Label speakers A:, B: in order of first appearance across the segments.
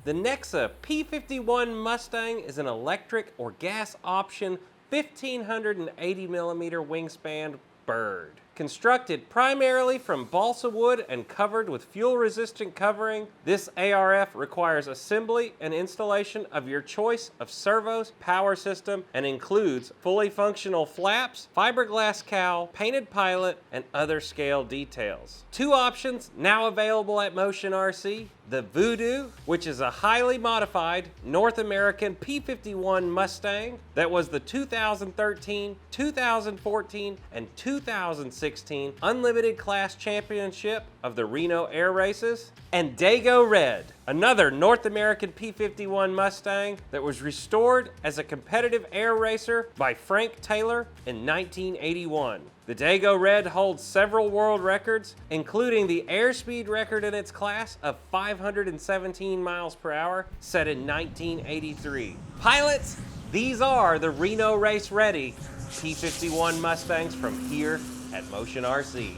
A: The Nexa P-51 Mustang is an electric or gas option 1580 millimeter wingspan bird. Constructed primarily from balsa wood and covered with fuel-resistant covering, this ARF requires assembly and installation of your choice of servos, power system, and includes fully functional flaps, fiberglass cowl, painted pilot, and other scale details. Two options now available at Motion RC: the Voodoo, which is a highly modified North American P-51 Mustang that was the 2013, 2014, and 2016 Unlimited Class Championship of the Reno Air Races, and Dago Red, another North American P-51 Mustang that was restored as a competitive air racer by Frank Taylor in 1981. The Dago Red holds several world records, including the airspeed record in its class of 517 miles per hour, set in 1983. Pilots, these are the Reno race ready P-51 Mustangs from here at Motion RC.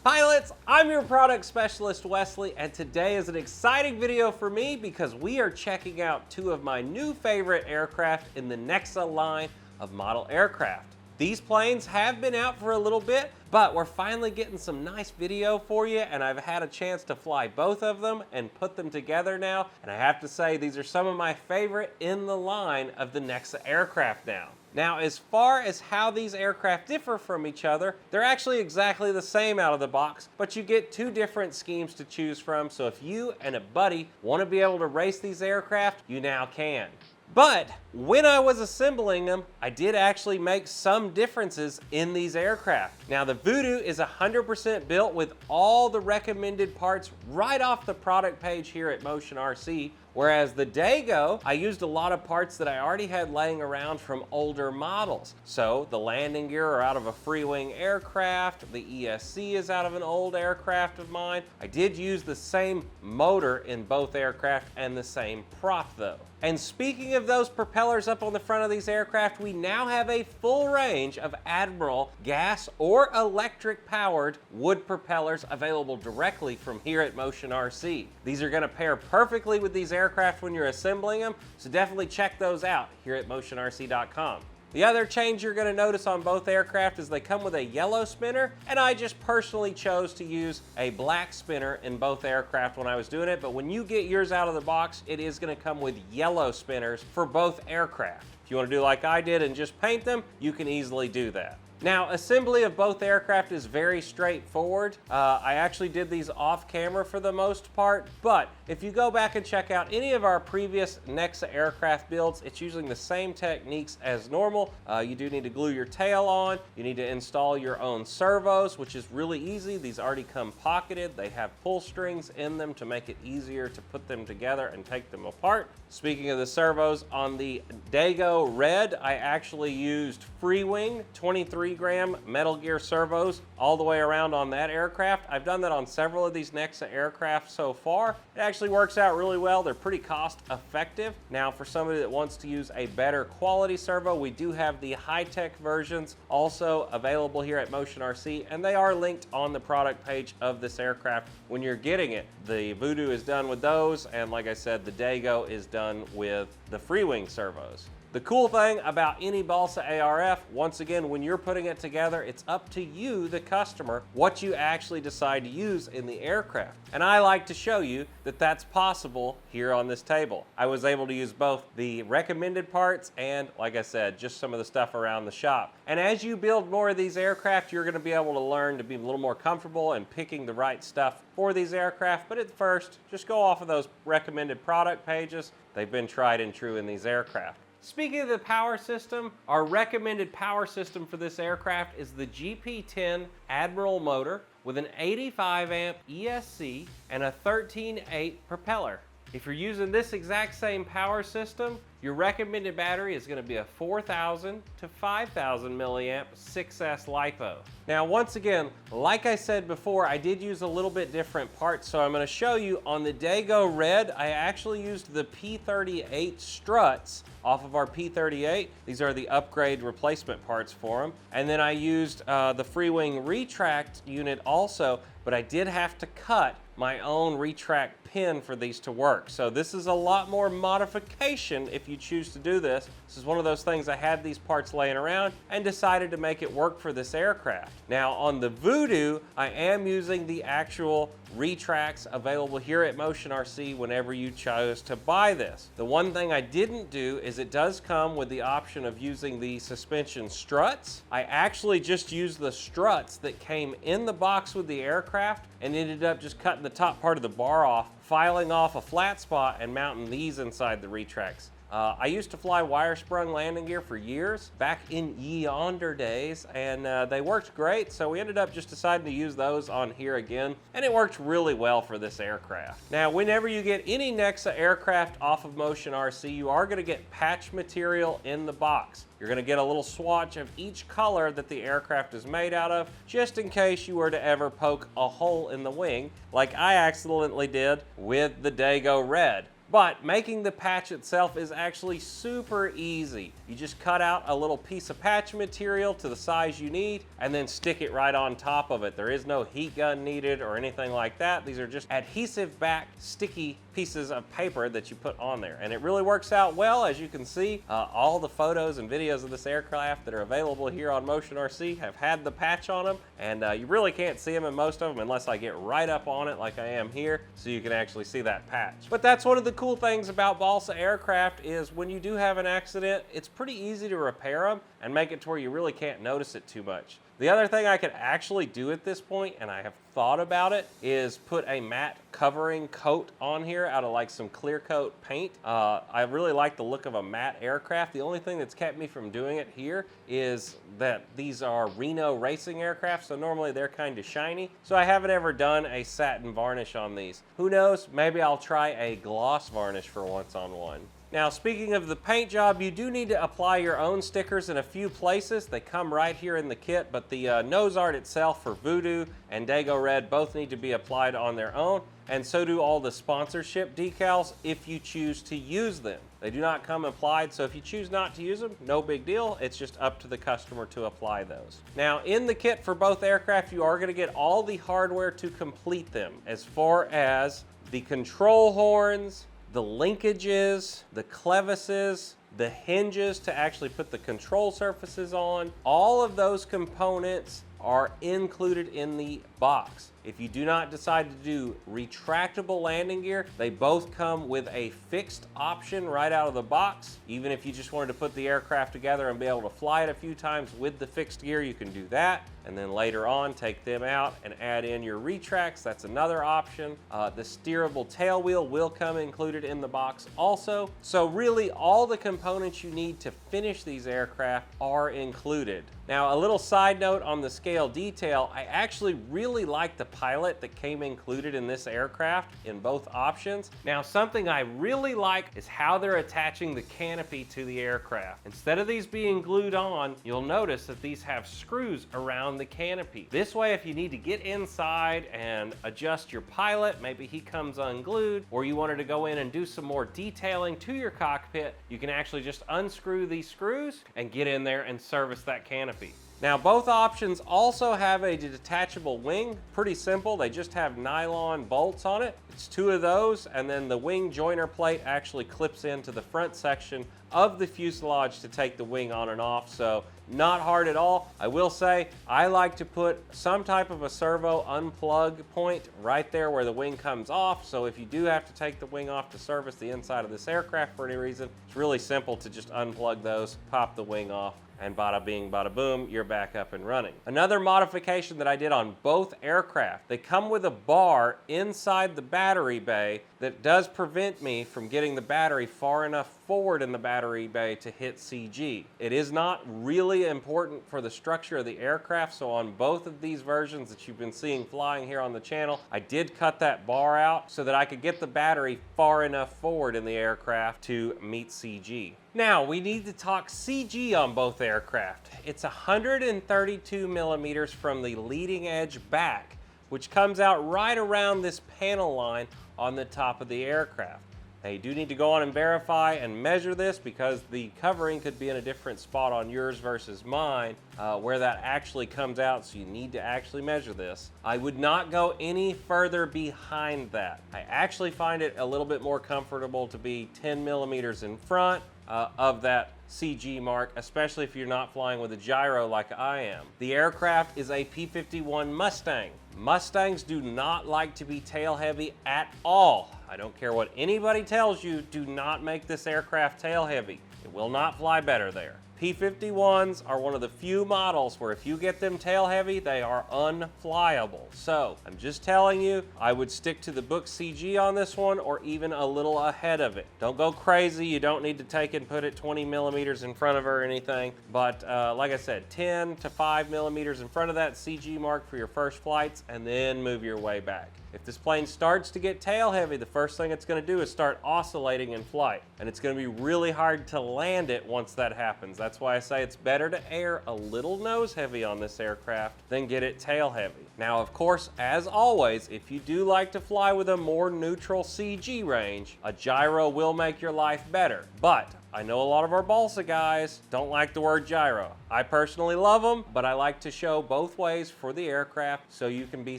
A: Pilots, I'm your product specialist, Wesley, and today is an exciting video for me because we are checking out two of my new favorite aircraft in the Nexa line of model aircraft. These planes have been out for a little bit, but we're finally getting some nice video for you, and I've had a chance to fly both of them and put them together now, and I have to say these are some of my favorite in the line of the Nexa aircraft now. Now, as far as how these aircraft differ from each other, they're actually exactly the same out of the box, but you get two different schemes to choose from, so if you and a buddy want to be able to race these aircraft, you now can. But when I was assembling them, I did actually make some differences in these aircraft. Now, the Voodoo is 100% built with all the recommended parts right off the product page here at Motion RC, whereas the Dago, I used a lot of parts that I already had laying around from older models. So the landing gear are out of a free-wing aircraft, the ESC is out of an old aircraft of mine. I did use the same motor in both aircraft and the same prop though. And speaking of those propellers up on the front of these aircraft, we now have a full range of Admiral gas or electric powered wood propellers available directly from here at Motion RC. These are going to pair perfectly with these aircraft when you're assembling them, so definitely check those out here at motionrc.com. The other change you're going to notice on both aircraft is they come with a yellow spinner, and I just personally chose to use a black spinner in both aircraft when I was doing it, but when you get yours out of the box, it is going to come with yellow spinners for both aircraft. If you want to do like I did and just paint them, you can easily do that. Now, assembly of both aircraft is very straightforward. I actually did these off camera for the most part, but if you go back and check out any of our previous Nexa aircraft builds, it's using the same techniques as normal. You do need to glue your tail on. You need to install your own servos, which is really easy. These already come pocketed. They have pull strings in them to make it easier to put them together and take them apart. Speaking of the servos, on the Dago Red, I actually used free-wing 23-gram Metal Gear servos all the way around on that aircraft. I've done that on several of these Nexa aircraft so far. It actually works out really well. They're pretty cost effective. Now, for somebody that wants to use a better quality servo, we do have the high-tech versions also available here at Motion RC, and they are linked on the product page of this aircraft when you're getting it. The Voodoo is done with those, and like I said, the Dago is done with the free-wing servos. The cool thing about any balsa ARF, once again, when you're putting it together, it's up to you, the customer, what you actually decide to use in the aircraft. And I like to show you that that's possible here on this table. I was able to use both the recommended parts and, like I said, just some of the stuff around the shop. And as you build more of these aircraft, you're going to be able to learn to be a little more comfortable in picking the right stuff for these aircraft. But at first, just go off of those recommended product pages. They've been tried and true in these aircraft. Speaking of the power system, our recommended power system for this aircraft is the GP10 Admiral motor with an 85 amp ESC and a 13.8 propeller. If you're using this exact same power system, your recommended battery is going to be a 4,000 to 5,000 milliamp 6S LiPo. Now, once again, like I said before, I did use a little bit different parts, so I'm going to show you on the Dago Red, I actually used the P38 struts off of our P-38. These are the upgrade replacement parts for them. And then I used the Freewing retract unit also, but I did have to cut my own retract pin for these to work. So this is a lot more modification if you choose to do this. This is one of those things I had these parts laying around and decided to make it work for this aircraft. Now on the Voodoo, I am using the actual retracts available here at Motion RC whenever you chose to buy this. The one thing I didn't do is it does come with the option of using the suspension struts. I actually just used the struts that came in the box with the aircraft and ended up just cutting the top part of the bar off, filing off a flat spot and mounting these inside the retracts. I used to fly wire sprung landing gear for years back in yonder days, and they worked great, so we ended up just deciding to use those on here again, and it worked really well for this aircraft. Now whenever you get any Nexa aircraft off of Motion RC, you are going to get patch material in the box. You're going to get a little swatch of each color that the aircraft is made out of, just in case you were to ever poke a hole in the wing like I accidentally did with the Dago Red. But making the patch itself is actually super easy. You just cut out a little piece of patch material to the size you need and then stick it right on top of it. There is no heat gun needed or anything like that. These are just adhesive back sticky pieces of paper that you put on there. And it really works out well. As you can see, all the photos and videos of this aircraft that are available here on Motion RC have had the patch on them. And you really can't see them in most of them unless I get right up on it like I am here, so you can actually see that patch. But that's one of the cool things about balsa aircraft is when you do have an accident, it's pretty easy to repair them and make it to where you really can't notice it too much. The other thing I could actually do at this point, and I have thought about it, is put a matte covering coat on here out of like some clear coat paint. I really like the look of a matte aircraft. The only thing that's kept me from doing it here is that these are Reno racing aircraft, so normally they're kind of shiny. So I haven't ever done a satin varnish on these. Who knows, maybe I'll try a gloss varnish for once on one. Now, speaking of the paint job, you do need to apply your own stickers in a few places. They come right here in the kit, but the nose art itself for Voodoo and Dago Red both need to be applied on their own, and so do all the sponsorship decals if you choose to use them. They do not come applied, so if you choose not to use them, no big deal. It's just up to the customer to apply those. Now, in the kit for both aircraft, you are going to get all the hardware to complete them, as far as the control horns, the linkages, the clevises, the hinges to actually put the control surfaces on. All of those components are included in the box. If you do not decide to do retractable landing gear, they both come with a fixed option right out of the box. Even if you just wanted to put the aircraft together and be able to fly it a few times with the fixed gear, you can do that. And then later on, take them out and add in your retracts. That's another option. The steerable tail wheel will come included in the box also. So really, all the components you need to finish these aircraft are included. Now, a little side note on the scale detail, I actually really like the pilot that came included in this aircraft in both options. Now, something I really like is how they're attaching the canopy to the aircraft. Instead of these being glued on, you'll notice that these have screws around the canopy. This way, if you need to get inside and adjust your pilot, maybe he comes unglued, or you wanted to go in and do some more detailing to your cockpit, you can actually just unscrew these screws and get in there and service that canopy. Now, both options also have a detachable wing. Pretty simple, they just have nylon bolts on it. It's two of those, and then the wing joiner plate actually clips into the front section of the fuselage to take the wing on and off, so not hard at all. I will say, I like to put some type of a servo unplug point right there where the wing comes off, so if you do have to take the wing off to service the inside of this aircraft for any reason, it's really simple to just unplug those, pop the wing off, and bada bing, bada boom, you're back up and running. Another modification that I did on both aircraft, they come with a bar inside the battery bay that does prevent me from getting the battery far enough forward in the battery bay to hit CG. It is not really important for the structure of the aircraft, so on both of these versions that you've been seeing flying here on the channel, I did cut that bar out so that I could get the battery far enough forward in the aircraft to meet CG. Now, we need to talk CG on both aircraft. It's 132 millimeters from the leading edge back, which comes out right around this panel line on the top of the aircraft. Now you do need to go on and verify and measure this because the covering could be in a different spot on yours versus mine where that actually comes out, so you need to actually measure this. I would not go any further behind that. I actually find it a little bit more comfortable to be 10 millimeters in front of that CG mark, especially if you're not flying with a gyro like I am. The aircraft is a P-51 Mustang. Mustangs do not like to be tail heavy at all. I don't care what anybody tells you, do not make this aircraft tail heavy. It will not fly better there. P-51s are one of the few models where if you get them tail heavy, they are unflyable. So I'm just telling you, I would stick to the book CG on this one or even a little ahead of it. Don't go crazy. You don't need to take and put it 20 millimeters in front of her or anything. But like I said, 10 to 5 millimeters in front of that CG mark for your first flights, and then move your way back. If this plane starts to get tail heavy, the first thing it's going to do is start oscillating in flight. And it's going to be really hard to land it once that happens. That's why I say it's better to air a little nose heavy on this aircraft than get it tail heavy. Now, of course, as always, if you do like to fly with a more neutral CG range, a gyro will make your life better. But I know a lot of our balsa guys don't like the word gyro. I personally love them, but I like to show both ways for the aircraft so you can be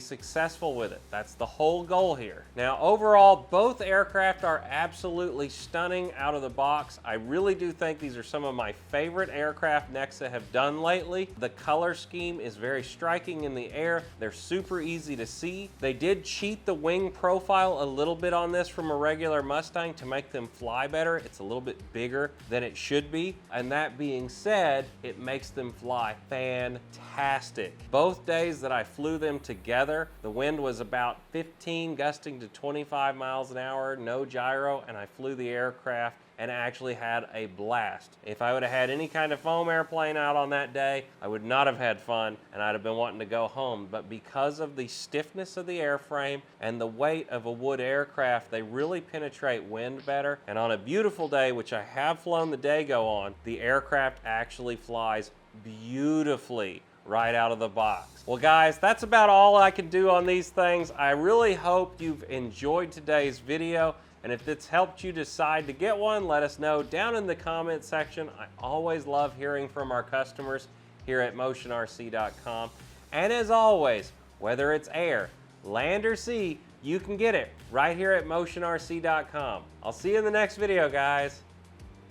A: successful with it. That's the whole goal here. Now, overall, both aircraft are absolutely stunning out of the box. I really do think these are some of my favorite aircraft Nexa have done lately. The color scheme is very striking in the air. They're super easy to see. They did cheat the wing profile a little bit on this from a regular Mustang to make them fly better. It's a little bit bigger than it should be, and that being said, it makes them fly fantastic. Both days that I flew them together, the wind was about 15 gusting to 25 miles an hour, no gyro, and I flew the aircraft and actually had a blast. If I would have had any kind of foam airplane out on that day, I would not have had fun and I'd have been wanting to go home. But because of the stiffness of the airframe and the weight of a wood aircraft, they really penetrate wind better. And on a beautiful day, which I have flown the Dago on, the aircraft actually flies beautifully right out of the box. Well guys, that's about all I can do on these things. I really hope you've enjoyed today's video. And if it's helped you decide to get one, let us know down in the comment section. I always love hearing from our customers here at motionrc.com. And as always, whether it's air, land, or sea, you can get it right here at motionrc.com. I'll see you in the next video, guys.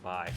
A: Bye.